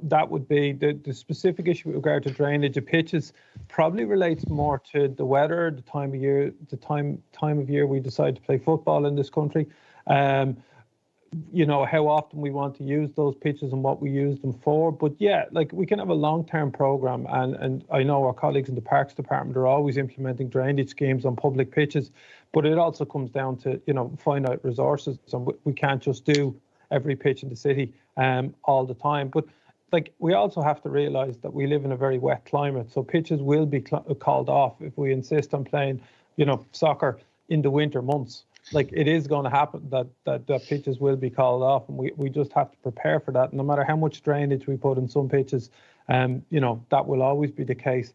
that would be the specific issue with regard to drainage of pitches probably relates more to the weather, the time of year, time of year we decide to play football in this country. How often we want to use those pitches and what we use them for. But yeah, like we can have a long-term program, and I know our colleagues in the Parks Department are always implementing drainage schemes on public pitches, but it also comes down to, finite resources. So we can't just do every pitch in the city all the time. But like we also have to realise that we live in a very wet climate, so pitches will be called off if we insist on playing, soccer in the winter months. Like it is going to happen that pitches will be called off, and we just have to prepare for that. No matter how much drainage we put in some pitches, that will always be the case.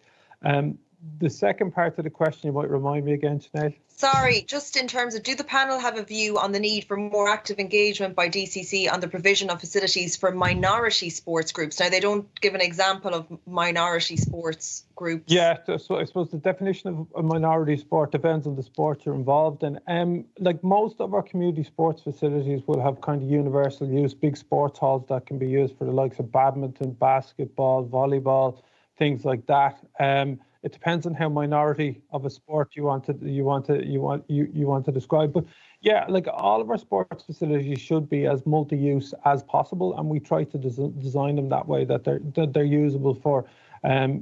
The second part of the question, you might remind me again, Sinead? Sorry, just in terms of, do the panel have a view on the need for more active engagement by DCC on the provision of facilities for minority sports groups? Now, they don't give an example of minority sports groups. Yeah, so I suppose the definition of a minority sport depends on the sport you're involved in. Like most of our community sports facilities will have kind of universal use, big sports halls that can be used for the likes of badminton, basketball, volleyball, things like that. It depends on how minority of a sport you want to describe. But yeah, like all of our sports facilities should be as multi-use as possible, and we try to design them that way that they're usable for. I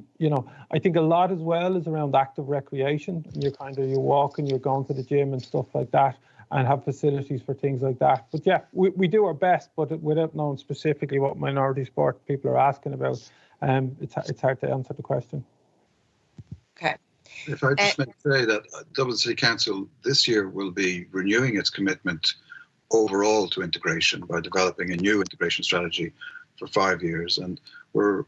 think a lot as well is around active recreation. You're walking, you're going to the gym and stuff like that. and have facilities for things like that. But yeah, we do our best, but without knowing specifically what minority sport people are asking about, it's hard to answer the question. Okay. If I just may say that Dublin City Council this year will be renewing its commitment overall to integration by developing a new integration strategy for 5 years, and we're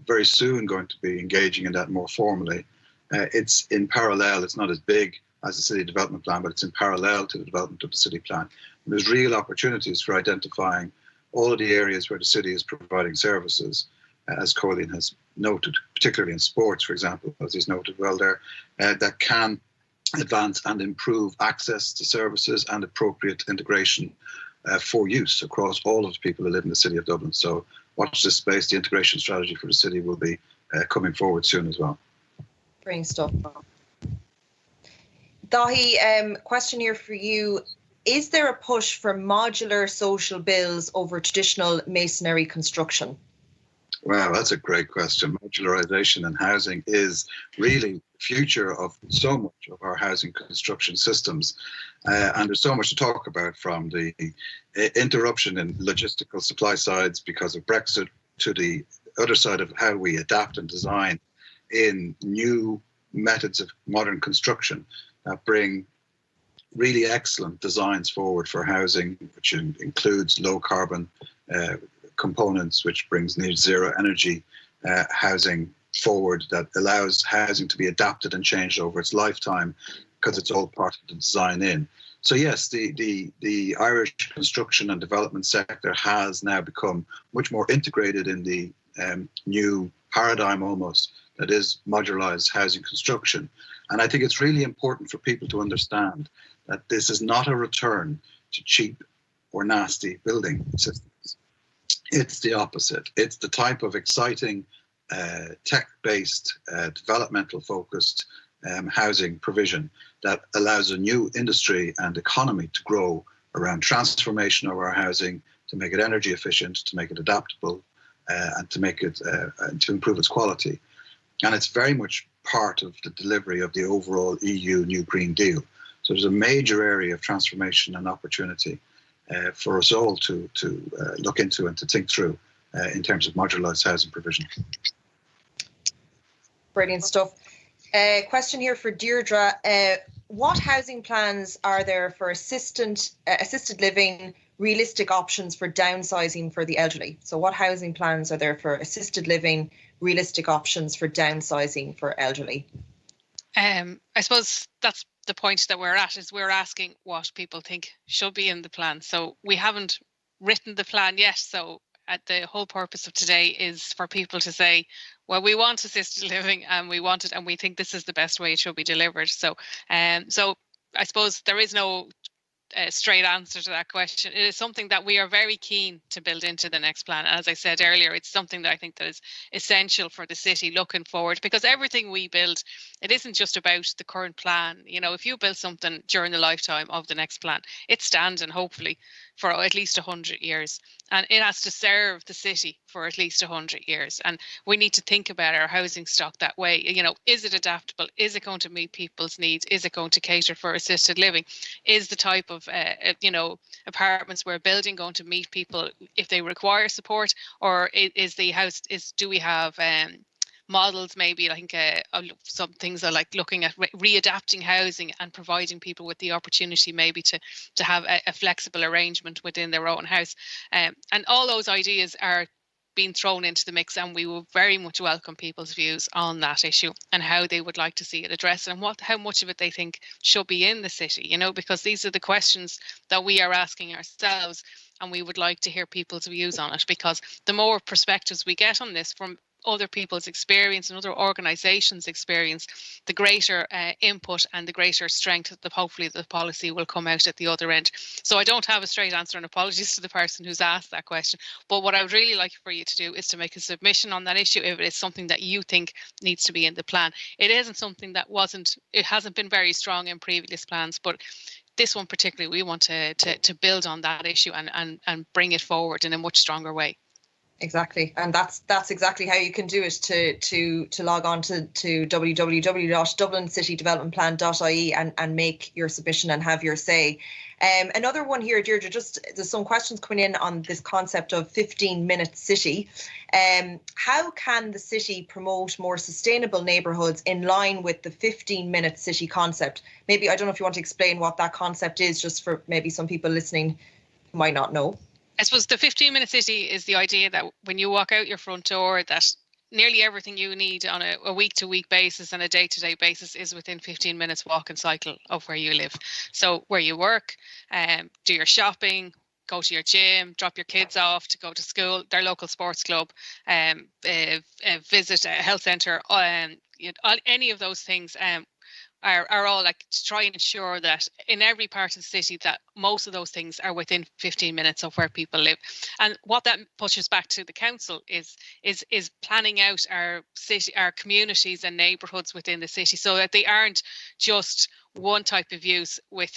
very soon going to be engaging in that more formally. It's in parallel, it's not as big as the City Development Plan, but it's in parallel to the development of the City Plan. And there's real opportunities for identifying all of the areas where the city is providing services, as Colleen has noted, particularly in sports, for example, as he's noted well there, that can advance and improve access to services and appropriate integration for use across all of the people who live in the City of Dublin. So watch this space. The integration strategy for the city will be coming forward soon as well. Brilliant stuff. Dahi, question here for you. Is there a push for modular social builds over traditional masonry construction? Wow, that's a great question. Modularization in housing is really the future of so much of our housing construction systems. And there's so much to talk about, from the interruption in logistical supply sides because of Brexit to the other side of how we adapt and design in new methods of modern construction that bring really excellent designs forward for housing, which includes low carbon components, which brings near zero energy housing forward, that allows housing to be adapted and changed over its lifetime because it's all part of the design in. So yes, the Irish construction and development sector has now become much more integrated in the new paradigm almost that is modularized housing construction. And I think it's really important for people to understand that this is not a return to cheap or nasty building systems. It's the opposite. It's the type of exciting, tech-based, developmental-focused housing provision that allows a new industry and economy to grow around transformation of our housing, to make it energy efficient, to make it adaptable, and to make it to improve its quality. And it's very much part of the delivery of the overall EU New Green Deal. So there's a major area of transformation and opportunity for us all to look into and to think through in terms of modularised housing provision. Brilliant stuff. Question here for Deirdre. What housing plans are there for assisted living, realistic options for downsizing for the elderly? So what housing plans are there for assisted living, realistic options for downsizing for elderly? I suppose that's the point that we're at, is we're asking what people think should be in the plan. So we haven't written the plan yet. So the whole purpose of today is for people to say, well, we want assisted living and we want it and we think this is the best way it should be delivered. So so I suppose there is no straight answer to that question. It is something that we are very keen to build into the next plan. As I said earlier, it's something that I think that is essential for the city looking forward, because everything we build, it isn't just about the current plan. You know, if you build something during the lifetime of the next plan, it's standing hopefully for at least 100 years, and it has to serve the city for at least 100 years. And we need to think about our housing stock that way. You know, is it adaptable? Is it going to meet people's needs? Is it going to cater for assisted living? Is the type of apartments we're building going to meet people if they require support? Or is the house, do we have models, maybe? I think some things are like looking at readapting housing and providing people with the opportunity maybe to have a flexible arrangement within their own house. And all those ideas are being thrown into the mix, and we will very much welcome people's views on that issue and how they would like to see it addressed and how much of it they think should be in the city, you know, because these are the questions that we are asking ourselves, and we would like to hear people's views on it, because the more perspectives we get on this from other people's experience and other organisations' experience, the greater input and the greater strength that hopefully the policy will come out at the other end. So I don't have a straight answer, and apologies to the person who's asked that question. But what I would really like for you to do is to make a submission on that issue if it is something that you think needs to be in the plan. It isn't something that it hasn't been very strong in previous plans, but this one particularly, we want to build on that issue and bring it forward in a much stronger way. Exactly, and that's exactly how you can do it. To log on to www.dublincitydevelopmentplan.ie and make your submission and have your say. Another one here, Deirdre, just there's some questions coming in on this concept of 15-minute city. How can the city promote more sustainable neighbourhoods in line with the 15-minute city concept? Maybe, I don't know if you want to explain what that concept is, just for maybe some people listening who might not know. I suppose the 15-minute city is the idea that when you walk out your front door, that nearly everything you need on a week-to-week basis and a day-to-day basis is within 15 minutes walk and cycle of where you live. So where you work, do your shopping, go to your gym, drop your kids off to go to school, their local sports club, visit a health centre, any of those things are all like to try and ensure that in every part of the city that most of those things are within 15 minutes of where people live. And what that pushes back to the council is planning out our city, our communities and neighbourhoods within the city, so that they aren't just one type of use with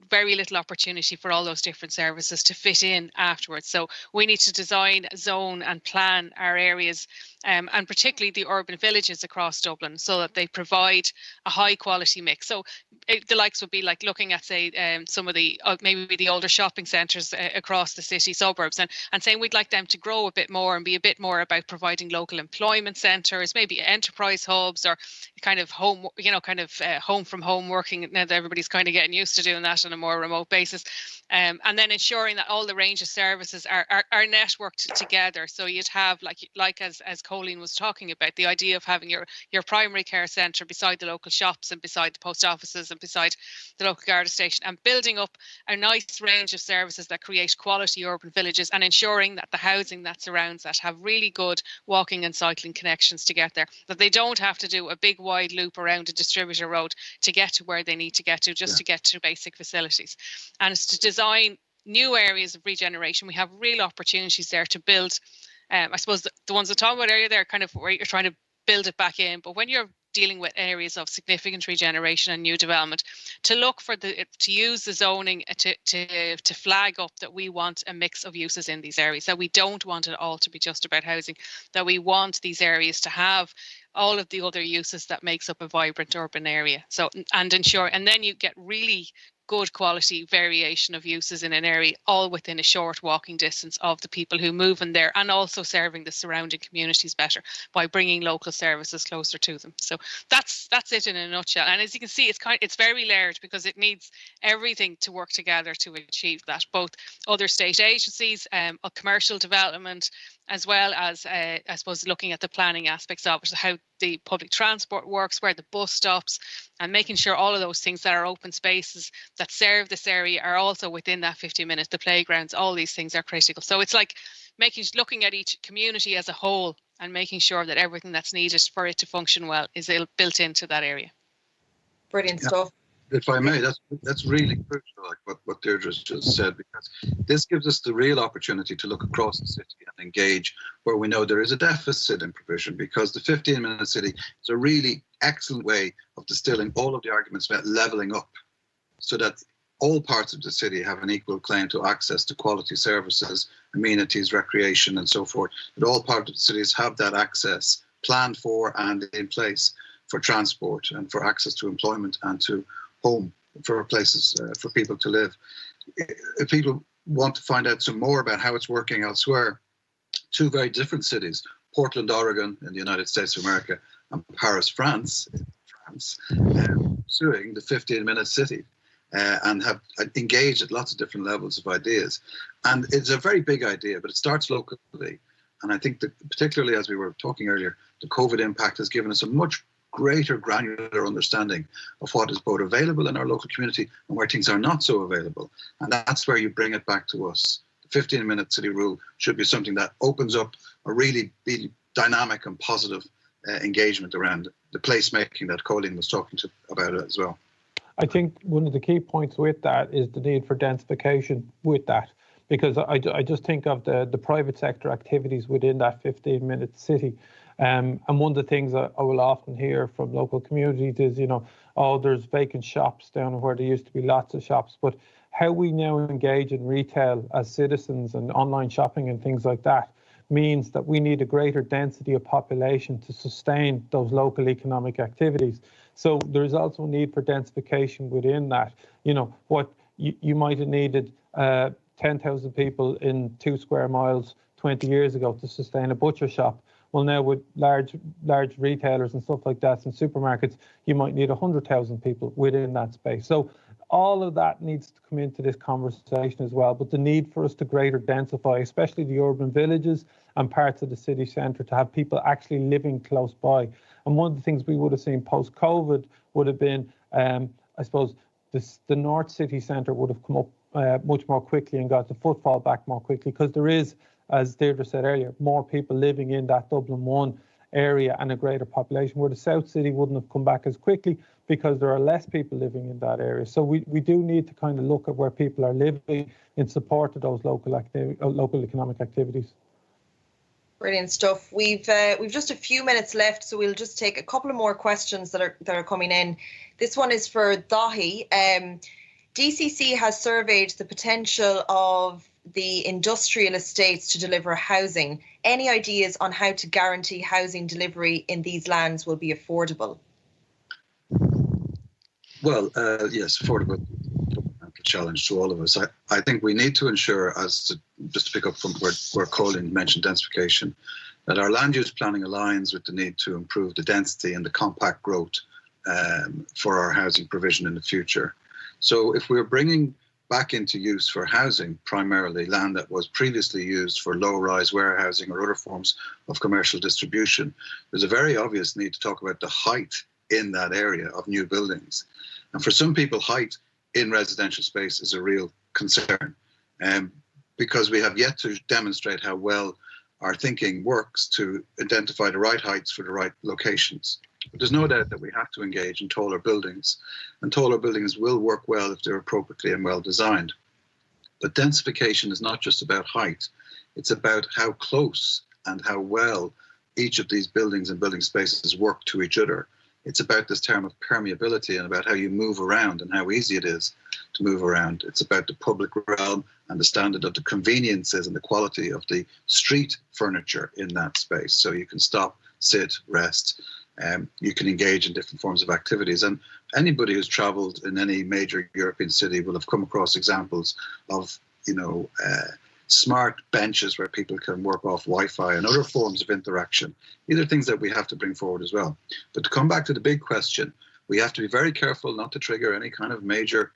very little opportunity for all those different services to fit in afterwards. So we need to design, zone and plan our areas, and particularly the urban villages across Dublin, so that they provide a high quality mix. So the likes would be like looking at, say, some of the maybe the older shopping centres across the city suburbs, and saying we'd like them to grow a bit more and be a bit more about providing local employment centres, maybe enterprise hubs, or kind of home, home from home working. Now that everybody's kind of getting used to doing that on a more remote basis, and then ensuring that all the range of services are networked together. So you'd have like as Colleen was talking about, the idea of having your primary care centre beside the local shops and beside the post offices and beside the local Garda station, and building up a nice range of services that create quality urban villages, and ensuring that the housing that surrounds that have really good walking and cycling connections to get there, that they don't have to do a big wide loop around a distributor road to get to where they need to get to, just to get to basic facilities. And it's to design new areas of regeneration. We have real opportunities there to build, I suppose the ones I talked about earlier, they're kind of where you're trying to build it back in, but when you're dealing with areas of significant regeneration and new development, to look for to use the zoning to flag up that we want a mix of uses in these areas, that we don't want it all to be just about housing, that we want these areas to have all of the other uses that makes up a vibrant urban area. So, and then you get really good quality variation of uses in an area, all within a short walking distance of the people who move in there, and also serving the surrounding communities better by bringing local services closer to them. So that's it in a nutshell. And as you can see, it's very layered, because it needs everything to work together to achieve that. Both other state agencies, commercial development, as well as, I suppose, looking at the planning aspects of it, how the public transport works, where the bus stops, and making sure all of those things that are open spaces that serve this area are also within that 15 minutes, the playgrounds, all these things are critical. So it's like looking at each community as a whole and making sure that everything that's needed for it to function well is built into that area. Brilliant stuff. If I may, that's really crucial, like what Deirdre just said, because this gives us the real opportunity to look across the city and engage where we know there is a deficit in provision, because the 15-minute city is a really excellent way of distilling all of the arguments about levelling up, so that all parts of the city have an equal claim to access to quality services, amenities, recreation, and so forth. That all parts of the cities have that access planned for and in place for transport and for access to employment and to home, for places for people to live. If people want to find out some more about how it's working elsewhere, two very different cities, Portland, Oregon in the United States of America, and Paris, France, pursuing the 15-minute city and have engaged at lots of different levels of ideas. And it's a very big idea, but it starts locally. And I think that particularly, as we were talking earlier, the COVID impact has given us a much greater granular understanding of what is both available in our local community and where things are not so available. And that's where you bring it back to us. The 15-minute city rule should be something that opens up a really dynamic and positive engagement around the placemaking that Colleen was talking about as well. I think one of the key points with that is the need for densification with that, because I just think of the private sector activities within that 15-minute city. And one of the things I will often hear from local communities is, there's vacant shops down where there used to be lots of shops, but how we now engage in retail as citizens and online shopping and things like that means that we need a greater density of population to sustain those local economic activities. So there is also a need for densification within that. You know, what you might have needed 10,000 people in 2 square miles 20 years ago to sustain a butcher shop. Well, now with large retailers and stuff like that and supermarkets, you might need 100,000 people within that space. So all of that needs to come into this conversation as well. But the need for us to greater densify, especially the urban villages and parts of the city centre, to have people actually living close by. And one of the things we would have seen post-COVID would have been, I suppose, the North City Centre would have come up much more quickly and got the footfall back more quickly, because there is, as Deirdre said earlier, more people living in that Dublin 1 area and a greater population, where the South City wouldn't have come back as quickly because there are less people living in that area. So we do need to kind of look at where people are living in support of those local economic activities. Brilliant stuff. We've just a few minutes left, so we'll just take a couple of more questions that are coming in. This one is for Dahi. DCC has surveyed the potential of the industrial estates to deliver housing. Any ideas on how to guarantee housing delivery in these lands will be affordable? Well, yes, affordable challenge to all of us. I think we need to ensure, just to pick up from where Colin mentioned densification, that our land use planning aligns with the need to improve the density and the compact growth for our housing provision in the future. So if we're bringing back into use for housing primarily land that was previously used for low-rise warehousing or other forms of commercial distribution, there's a very obvious need to talk about the height in that area of new buildings. And for some people, height in residential space is a real concern, because we have yet to demonstrate how well our thinking works to identify the right heights for the right locations. But there's no doubt that we have to engage in taller buildings, and taller buildings will work well if they're appropriately and well designed. But densification is not just about height, it's about how close and how well each of these buildings and building spaces work to each other. It's about this term of permeability and about how you move around and how easy it is to move around. It's about the public realm and the standard of the conveniences and the quality of the street furniture in that space. So you can stop, sit, rest. You can engage in different forms of activities. And anybody who's traveled in any major European city will have come across examples of, smart benches where people can work off Wi-Fi and other forms of interaction. These are things that we have to bring forward as well. But to come back to the big question, we have to be very careful not to trigger any kind of major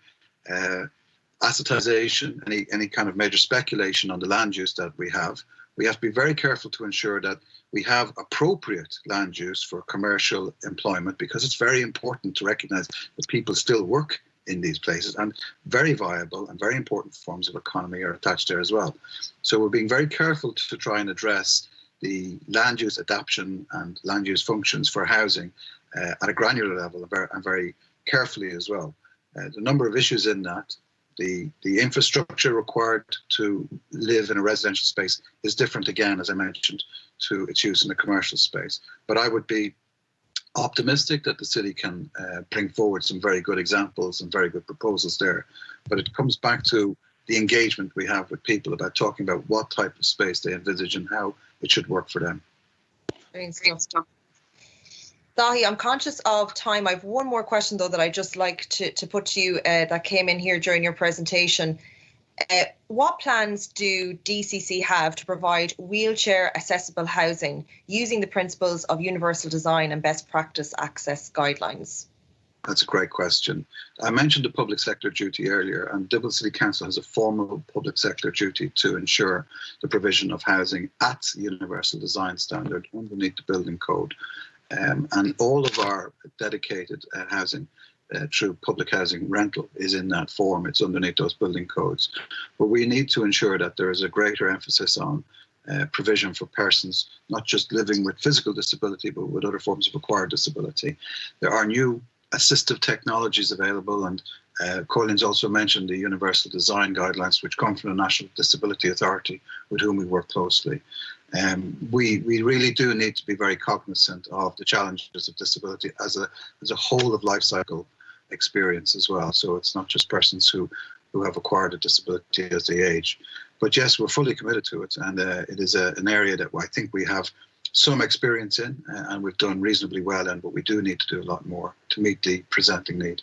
assetization, any kind of major speculation on the land use that we have. We have to be very careful to ensure that we have appropriate land use for commercial employment, because it's very important to recognize that people still work in these places, and very viable and very important forms of economy are attached there as well. So we're being very careful to try and address the land use adaptation and land use functions for housing at a granular level and very carefully as well. The number of issues in that, the infrastructure required to live in a residential space is different again, as I mentioned, to its use in a commercial space. But I would be optimistic that the city can bring forward some very good examples and very good proposals there. But it comes back to the engagement we have with people about talking about what type of space they envisage and how it should work for them. Great stuff. Dahi, I'm conscious of time. I have one more question, though, that I'd just like to put to you that came in here during your presentation. What plans do DCC have to provide wheelchair accessible housing using the principles of universal design and best practice access guidelines? That's a great question. I mentioned the public sector duty earlier, and Dublin City Council has a formal public sector duty to ensure the provision of housing at universal design standard underneath the building code. And all of our dedicated housing through public housing rental is in that form. It's underneath those building codes. But we need to ensure that there is a greater emphasis on provision for persons, not just living with physical disability, but with other forms of acquired disability. There are new assistive technologies available, and Colin's also mentioned the universal design guidelines, which come from the National Disability Authority, with whom we work closely. We really do need to be very cognizant of the challenges of disability as a whole of life cycle experience as well. So it's not just persons who who have acquired a disability as they age. But yes, we're fully committed to it, and it is an area that I think we have some experience in, and we've done reasonably well in, but we do need to do a lot more to meet the presenting need.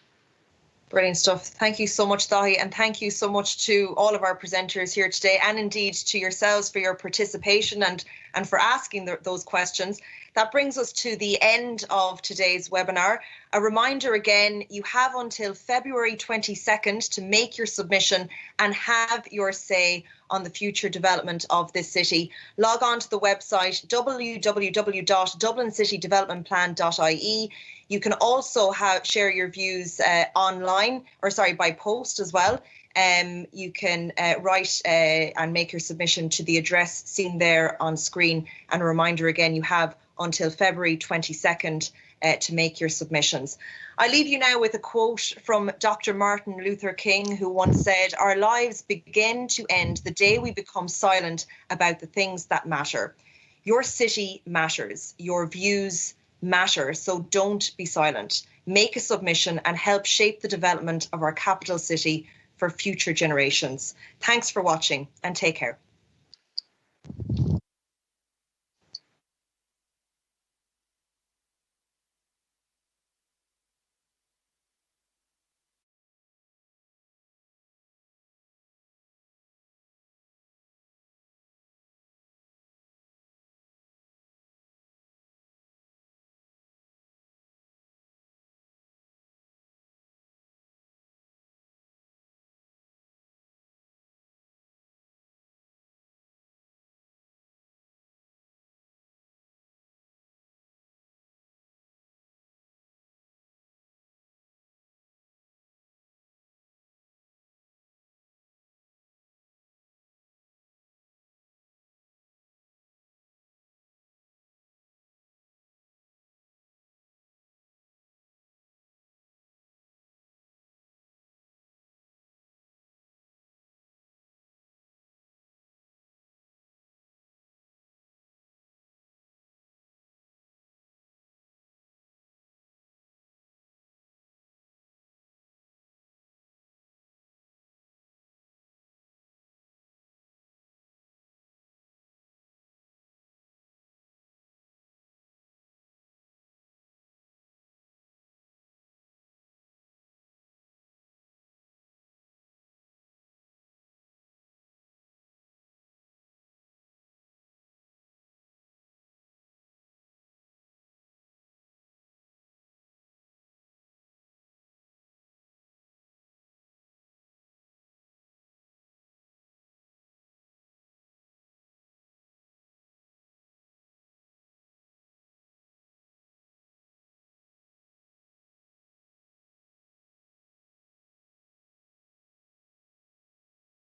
Brilliant stuff. Thank you so much, Dahi, and thank you so much to all of our presenters here today, and indeed to yourselves for your participation and for asking those questions. That brings us to the end of today's webinar. A reminder again, you have until February 22nd to make your submission and have your say on the future development of this city. Log on to the website www.dublincitydevelopmentplan.ie. You can also share your views online, by post as well. You can write and make your submission to the address seen there on screen. And a reminder again, you have until February 22nd to make your submissions. I leave you now with a quote from Dr. Martin Luther King, who once said, "Our lives begin to end the day we become silent about the things that matter." Your city matters, your views matter, so don't be silent. Make a submission and help shape the development of our capital city for future generations. Thanks for watching and take care.